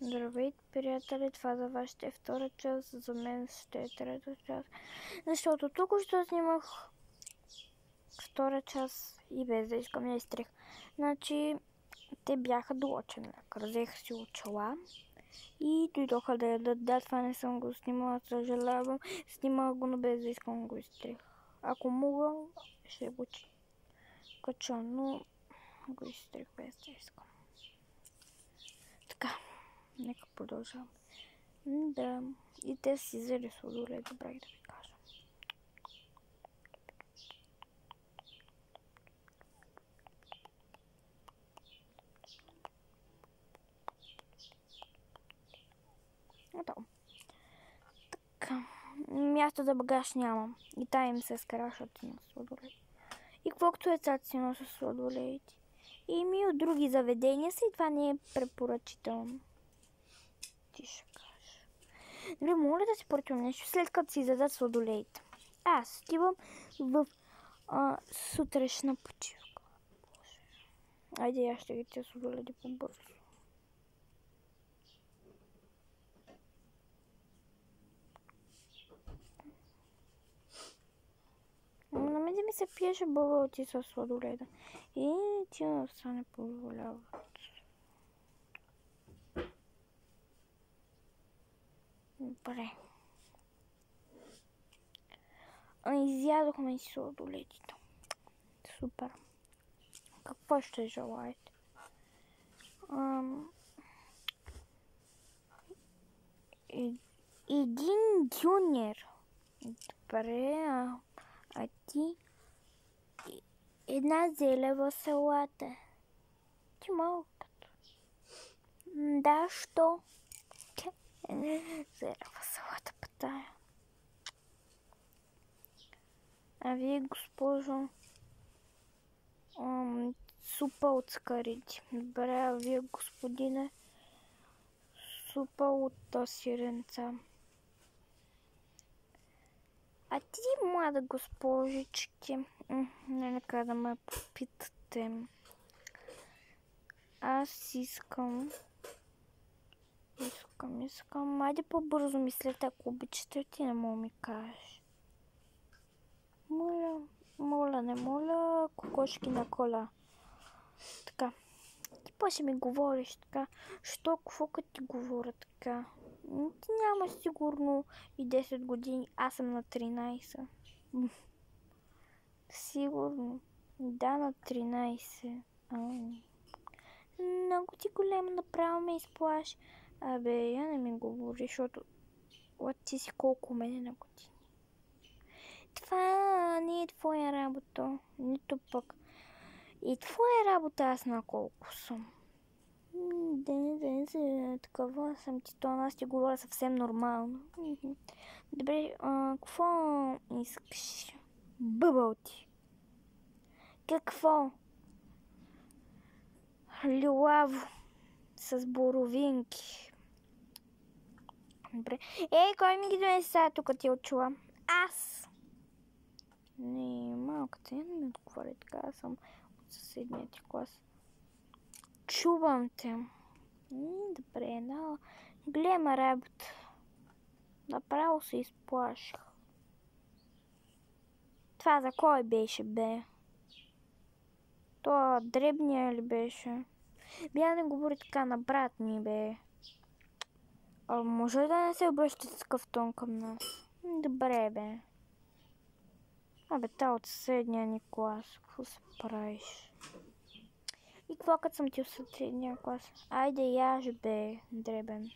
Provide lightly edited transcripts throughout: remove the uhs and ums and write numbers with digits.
Здравейте, приятели, това за вас ще е втора част, за мен ще е трета част, защото тук що снимах втора част и без да искам я изтрих. Значи, те бяха до очен лекар, взех си очила и дойдоха да ядат. Да, това не съм го снимала, съжалявам, снимала го, но без да искам го изтрих. Ако мога, ще го кача, но го изтрих без да искам. Така, нека продължавам. Да, и те си взели сладолед, добре да ви кажа. Готово. Така, място за багаж нямам. И тая им се скарашат на сладолед. И колкото е цаци си носа сладоледи. И ми от други заведения са и това не е препоръчително. Ти ще кажеш. Добре, моля да си поръчвам нещо, след като си издадат сладоледите. Аз отивам в сутрешна почивка. Боже. Айде, аз ще ги тя сладоледи по-бързо. На мен да ми се пиеше бълъти с сладоледа. И тя да са не позволяват. Добре. Изядохме си сладоледите. Супер. Какво ще желаете? Един дюнер. Добре, а ти? Една зелева салата. Ти малката. Да, що? Зелева салата пътая. А вие, госпожо, супа от скарити. Добре, а вие, господине, супа от сиренца. А ти, млада госпожички, нека да ме попитате. Аз искам. Айде по-бързо мислете, ако обичате, ти не мога ми кажеш. Моля, не моля, кокошки на кола. Така. Ти после ми говориш така. Що, какво като ти говоря така? Ти няма сигурно и 10 години. Аз съм на 13. Сигурно. Да, на 13. Много ти голема, направо ме изплаши. Абе, я не ми говори, защото ти си колко мене на години. Това не е твоя работа. Нито пък. И твоя работа аз на колко съм. Такова съм ти тона, аз ти говоря съвсем нормално. Добре, какво искаш? Бъбъл ти. Какво? Лилаво. С боровинки. Добре. Ей, кой ми ги донесе сега тук ти очила? Аз. Не, малката, я не ми отговаря така, аз съм от съседния ти клас. Чувам те. Добре, да. Голема работа. Направо се изплаших. Това за кой беше, бе? Това дребния ли беше? Бя не говори така на брат ми, бе. Може ли да не се обръщате с такъв тон към нас? Добре, бе. Абе, та от съседния ни клас. Какво се правиш? И какво като съм ти от съседния клас? Айде, яж, бе, дребен.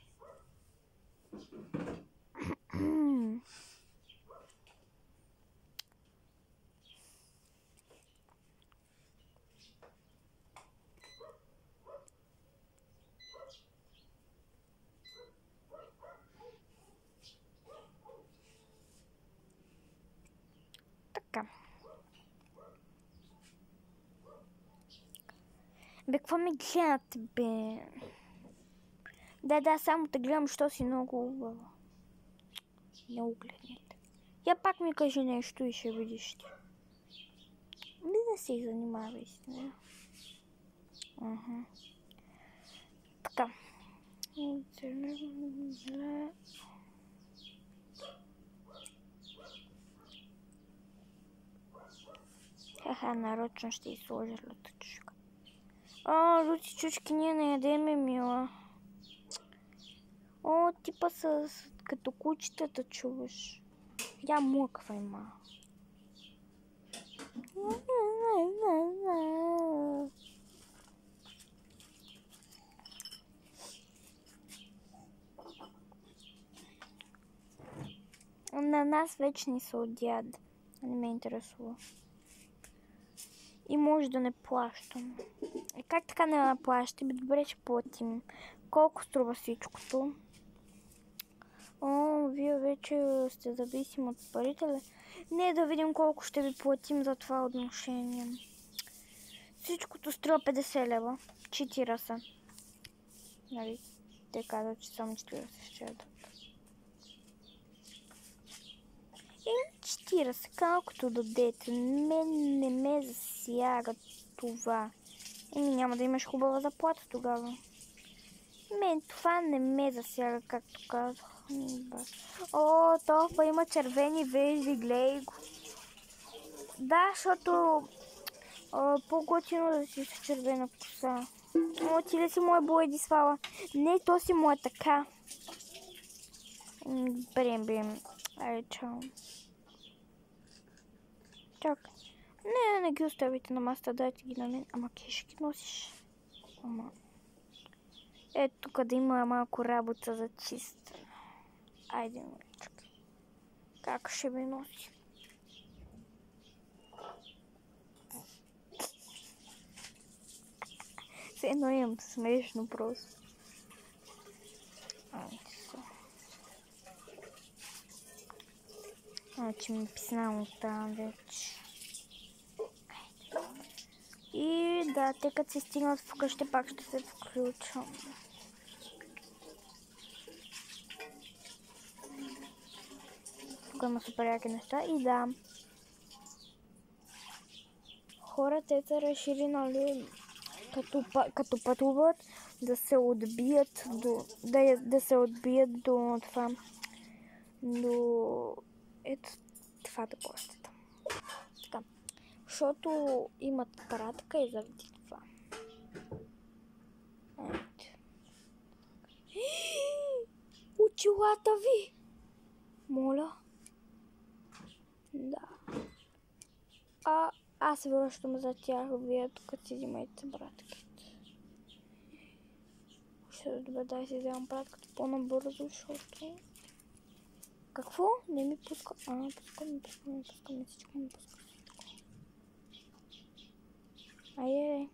Така. Бе, какво ми гледате, бе? Да, само те гледам, що си много убава. Не огледнете. Я пак ми кажи нещо и ще видиш ти. Не да се занимавай с нея. Така. Хаха, нарочно ще изложа люта чушка. О, люти чушки ние не ядеме, мила. О, типа с като кучетата чуваш. Я млъква има. На нас вече ни се отдяд. Не ме интересува. И може да не плащам. Как така не плащам? Добре, ще платим. Колко струва всичкото? О, вие вече сте зависими от парите ли? Не, да видим колко ще ви платим за това отношение. Всичкото струва 50 лева. 40. Нали? Те казват, че само 40 ще ядат. И 40, колкото дадете. Мен не ме засяга това. Няма да имаш хубава заплата тогава. Мен това не ме засяга, както казах. О, толкова има червени вежди, гледай го. Да, защото по-готино да си с червена коса. О, ти ли си моя Боедислава? Не, то си моя така. Брем. Айде, чао. Чакай. Не ги оставите на масата, дайте ги на мен. Ама кешки носиш. Ама. Ето тук да има малко работа за чиста. Айде, миличка. Как ще ми носи? Все едно имам смешно просто. Айде се. Значи ми писнам от там вече. И да, те като се стигнат вкъщи, пак ще се включвам. Тук има супер яки неща и да. Хората са разширили, като пътуват, да се отбият до това. До ето това да плащат. Така. Защото имат пратка и заради това. Ето. Очилата ви! Моля. Да. Аз се връщам за тях, вие тук си взимайте пратките. Ще добре, дай си вземам пратката по-набързо, защото... Какво? Не ми пуска. Пускам всичко ми пуска. Хайде.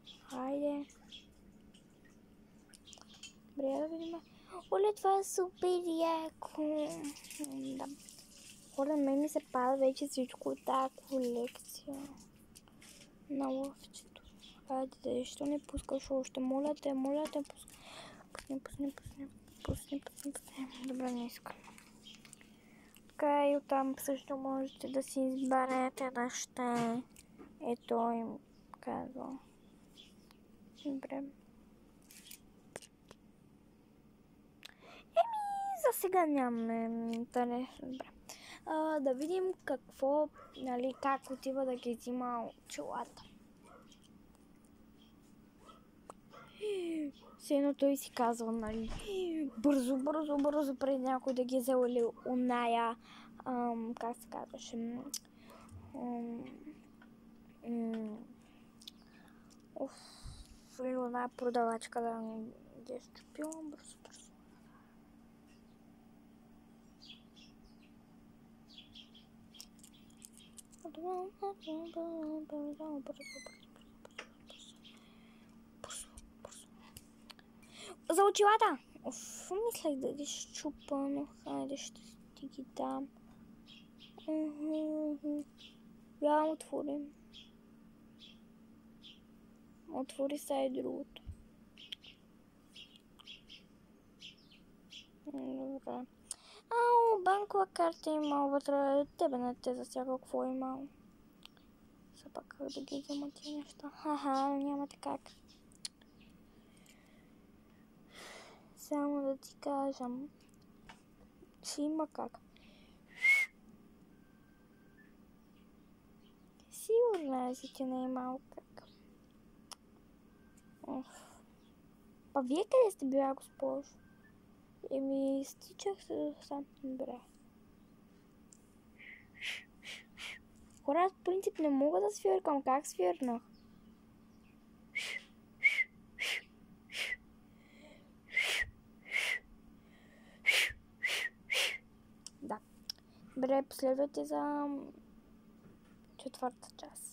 Добре, да видим. Оле, това е супер яко. Да. Оле, мен ми се пада вече всичко от тази колекция. На лъвчето. Хайде, защо не пускаш още? Моля те, пусни. Добре, не искам. Така и оттам също можете да си изберете неща. Ето им казва. Добре. За сега нямаме интерес. Добре. Да видим какво, нали, как отива да ги взима очилата. Сено той си казва, нали, бързо, преди някой да ги е взел или оная, как се казваше, или оная продавачка да ги е счупила, бързо. За очилата! Мислех да ги щупа, но хайде ще ти ги дам. Я отворим. Отвори са и другото. Добре. Банкова карта има вътре. Тебе не те засяга какво има. Все пак как да ги взема тия неща. Нямате как. Само да ти кажам. Ще има как. Сигурна си, че не е малко как. Па вие къде сте била, госпожо? Стичах се сам. Добре. Хора, аз в принцип не мога да свиркам. Как свирнах? Да. Добре, последвайте за четвърта част.